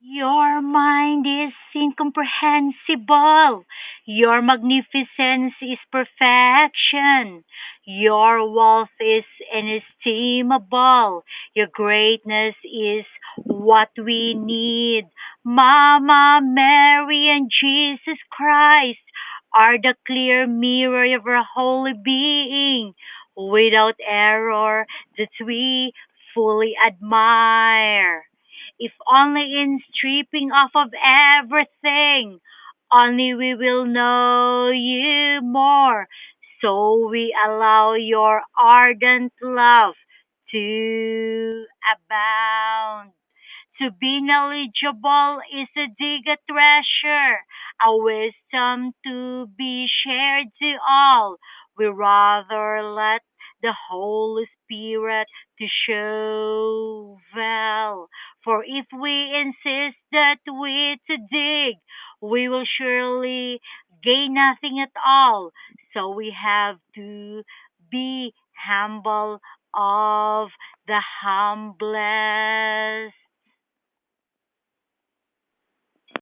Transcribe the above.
Your mind is incomprehensible. Your magnificence is perfection. Your wealth is inestimable. Your greatness is what we need. Mama Mary and Jesus Christ are the clear mirror of our holy being, without error, that we fully admire. If only in stripping off of everything, only we will know you more. So we allow your ardent love to abound. To be knowledgeable is to dig a treasure, a wisdom to be shared to all. We rather let the Holy Spirit to show well. For if we insist that we to dig, we will surely gain nothing at all. So we have to be humble of the humblest.